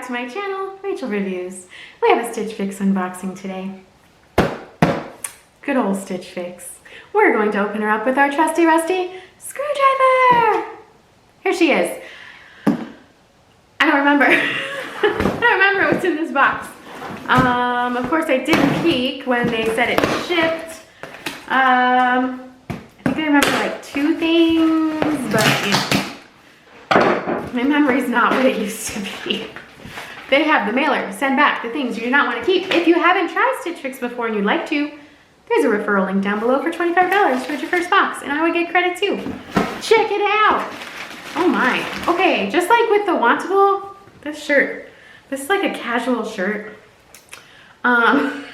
back to my channel, Rachel Reviews. We have a Stitch Fix unboxing today. Good old Stitch Fix. We're going to open her up with our trusty rusty screwdriver. Here she is. I don't remember. I don't remember what's in this box. Of course I didn't peek when they said it shipped. I think I remember like 2 things, but you know. My memory's not what it used to be. They have the mailer, send back the things you do not want to keep. If you haven't tried Stitch Fix before and you'd like to, there's a referral link down below for $25 towards your first box, and I would get credit too. Check it out. Oh my. Okay, just like with the Wantable, this shirt, this is like a casual shirt. Same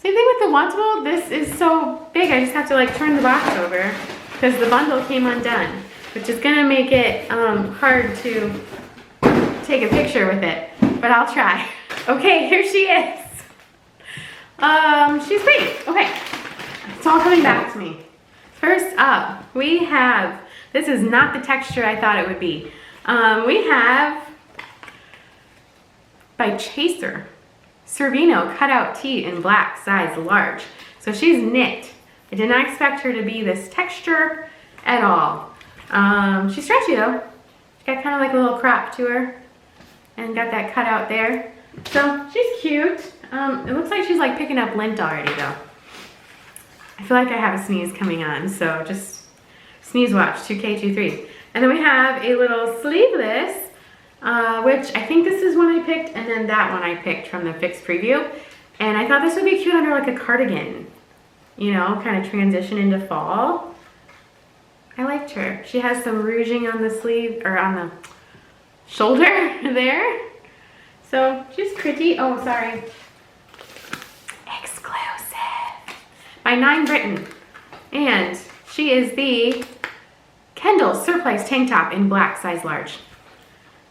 thing with the Wantable, this is so big I just have to like turn the box over because the bundle came undone, which is gonna make it hard to take a picture with it, but I'll try. Okay, here she is. She's pretty. Okay, it's all coming back to me. First up, we have, this is not the texture I thought it would be. We have, by Chaser, Cervino cutout tee in black, size large. So she's knit. I did not expect her to be this texture at all. She's stretchy though. She's got kind of like a little crop to her and got that cutout there. So she's cute. It looks like she's like picking up lint already though. I feel like I have a sneeze coming on, so just sneeze watch, 2K23. And then we have a little sleeveless, which I think this is one I picked, and then that one I picked from the Fix preview. And I thought this would be cute under like a cardigan, you know, kind of transition into fall. I liked her. She has some rouging on the sleeve, or on the shoulder there. So she's pretty. Oh, sorry. Exclusive. By 9 Britain. And she is the Kendall Surplice tank top in black, size large.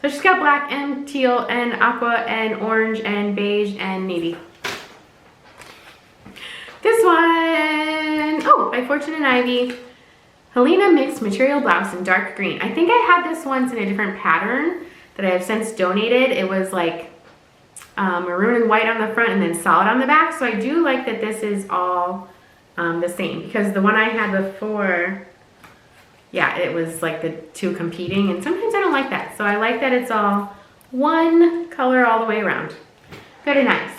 So she's got black and teal and aqua and orange and beige and navy. This one, oh, by Fortune and Ivy. Helena mixed material blouse in dark green. I think I had this once in a different pattern that I have since donated. It was like maroon and white on the front and then solid on the back. So I do like that this is all the same, because the one I had before, yeah, it was like the 2 competing, and sometimes I don't like that. So I like that it's all one color all the way around. Very nice.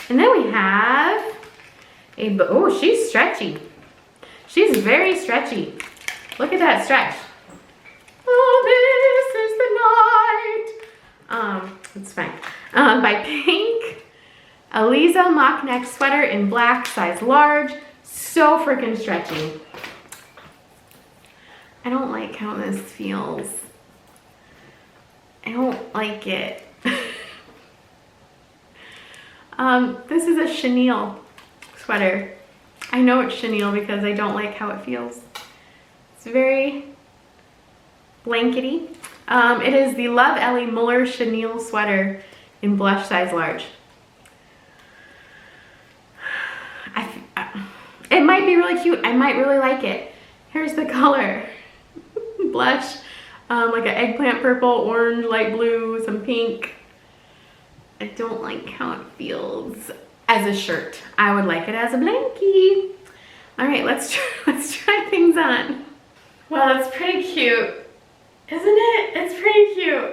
And then we have a, oh, she's stretchy. She's very stretchy. Look at that stretch. Oh, this is the night. It's fine. By Pink, Aliza mock neck sweater in black, size large. So freaking stretchy. I don't like how this feels. I don't like it. This is a chenille sweater. I know it's chenille because I don't like how it feels. It's very blankety. It is the Love Ellie Muller chenille sweater in blush, size large. It might be really cute. I might really like it. Here's the color. Blush, like an eggplant purple, orange, light blue, some pink. I don't like how it feels as a shirt. I would like it as a blankie. All right, let's try things on. Well, it's pretty cute, isn't it? It's pretty cute.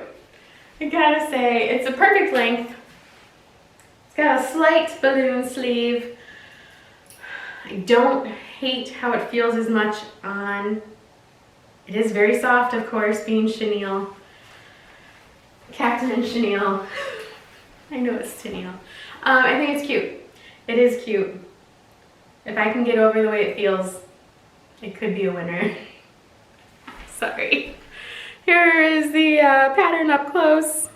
I gotta say, it's a perfect length. It's got a slight balloon sleeve. I don't hate how it feels as much on. It is very soft, of course, being chenille. Captain and chenille. I know it's chenille. I think it's cute. It is cute. If I can get over the way it feels, it could be a winner. Sorry. Here is the pattern up close.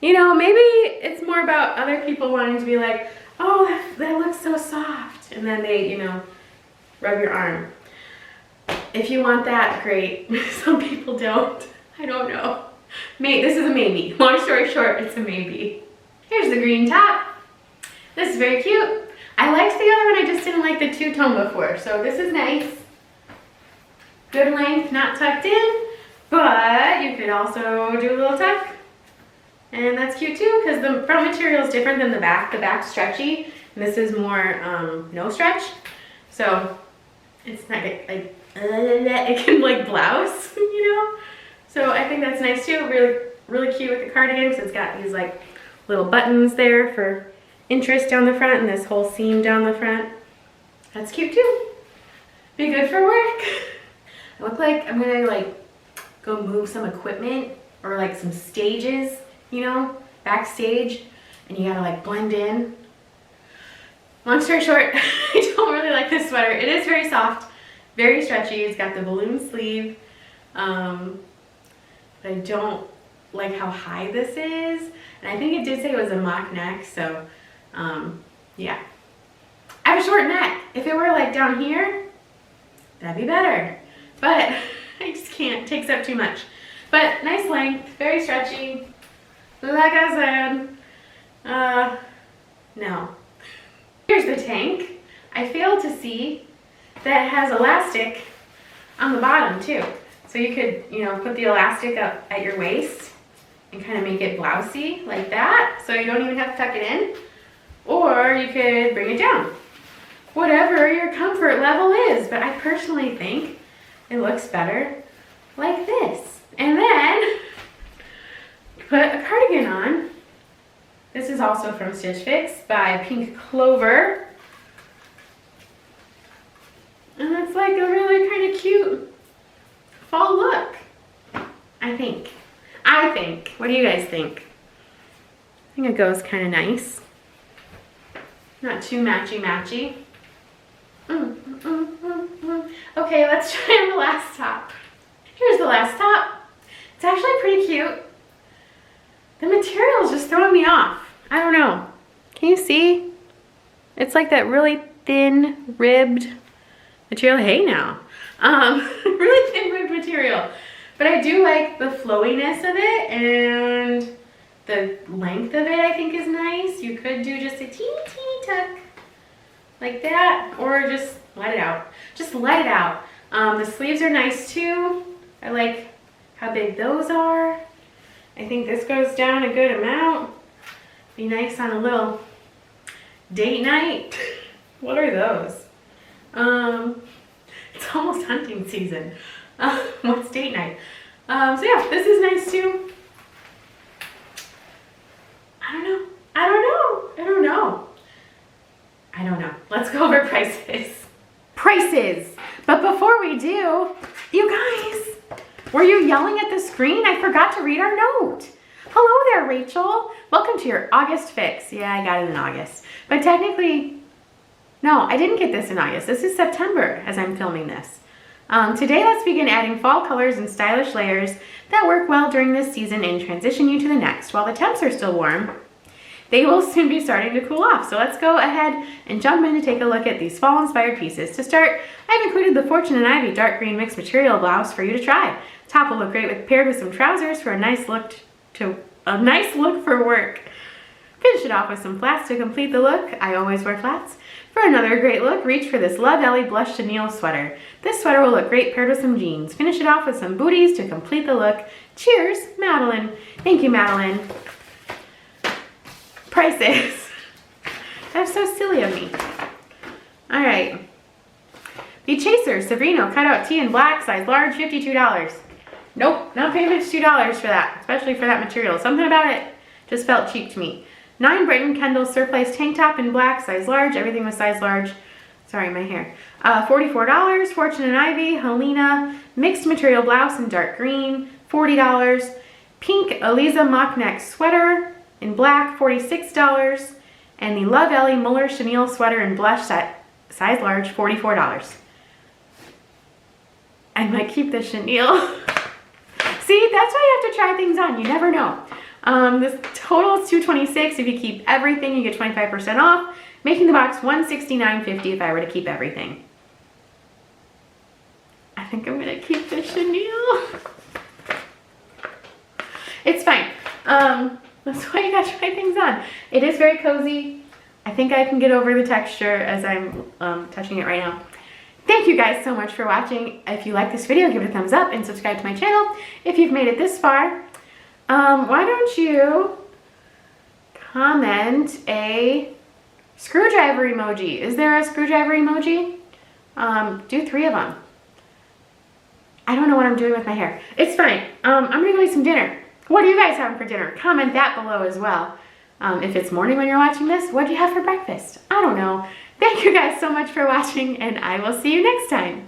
You know, maybe it's more about other people wanting to be like, oh, that looks so soft. And then they, you know, rub your arm. If you want that, great. Some people don't. I don't know. This is a maybe. Long story short, it's a maybe. Here's the green top. This is very cute. I liked the other one, I just didn't like the 2-tone before. So this is nice. Good length, not tucked in, but you could also do a little tuck. And that's cute too, because the front material is different than the back. The back's stretchy, and this is more no stretch. So it's not like, it can like blouse, you know? So I think that's nice too. Really, really cute with the cardigan, because it's got these like little buttons there for interest down the front and this whole seam down the front. That's cute too. Be good for work. I look like I'm gonna like go move some equipment or like some stages, you know, backstage, and you gotta like blend in. Long story short, I don't really like this sweater. It is very soft, very stretchy. It's got the balloon sleeve. But I don't like how high this is. And I think it did say it was a mock neck, so yeah. I have a short neck. If it were like down here, that'd be better. But I just can't, it takes up too much. But nice length, very stretchy. Like I said, no. Here's the tank. I failed to see that it has elastic on the bottom too. So you could, you know, put the elastic up at your waist and kind of make it blousy like that, so you don't even have to tuck it in. Or you could bring it down. Whatever your comfort level is, but I personally think it looks better like this. And then put a cardigan on. This is also from Stitch Fix by Pink Clover. And it's like a really kind of cute fall look, I think. What do you guys think? I think it goes kind of nice. Not too matchy-matchy. Okay, let's try on the last top. Here's the last top. It's actually pretty cute. The material is just throwing me off. I don't know. Can you see? It's like that really thin ribbed material. Hey now. Really thin ribbed material. But I do like the flowiness of it, and the length of it I think is nice. You could do just a teeny tuck like that, or just let it out. Just let it out. The sleeves are nice too. I like how big those are. I think this goes down a good amount. Be nice on a little date night. What are those? It's almost hunting season. What's date night? So yeah, this is nice too. I don't know. Let's go over prices. But before we do, you guys, were you yelling at the screen? I forgot to read our note. Hello there, Rachel. Welcome to your August fix. Yeah, I got it in August. But technically, no, I didn't get this in August. This is September as I'm filming this. Today, let's begin adding fall colors and stylish layers that work well during this season and transition you to the next. While the temps are still warm, they will soon be starting to cool off. So let's go ahead and jump in to take a look at these fall-inspired pieces. To start, I've included the Fortune and Ivy dark green mixed material blouse for you to try. Top will look great paired with some trousers for a nice look for work. Finish it off with some flats to complete the look. I always wear flats. For another great look, reach for this Love Ellie Blush Chenille sweater. This sweater will look great paired with some jeans. Finish it off with some booties to complete the look. Cheers, Madeline. Thank you, Madeline. Prices. That's so silly of me. All right. The Chaser Severino cutout tee in black, size large, $52. Nope, not paying $52 for that, especially for that material. Something about it just felt cheap to me. 9 Britain Kendall Surplice tank top in black, size large. Everything was size large. Sorry, my hair. $44. Fortune and Ivy Helena mixed material blouse in dark green, $40. Pink Eliza mock neck sweater in black, $46. And the Love Ellie Muller chenille sweater in blush size large, $44. I might keep the chenille. See, that's why you have to try things on. You never know. This total is $226. If you keep everything, you get 25% off, making the box $169.50 if I were to keep everything. I think I'm gonna keep the chenille. It's fine. That's why you gotta try things on. It is very cozy. I think I can get over the texture as I'm touching it right now. Thank you guys so much for watching. If you like this video, give it a thumbs up and subscribe to my channel. If you've made it this far, Why don't you comment a screwdriver emoji? Is there a screwdriver emoji? Do 3 of them. I don't know what I'm doing with my hair. It's fine. I'm gonna go eat some dinner. What are you guys having for dinner? Comment that below as well. If it's morning when you're watching this, what do you have for breakfast? I don't know. Thank you guys so much for watching, and I will see you next time.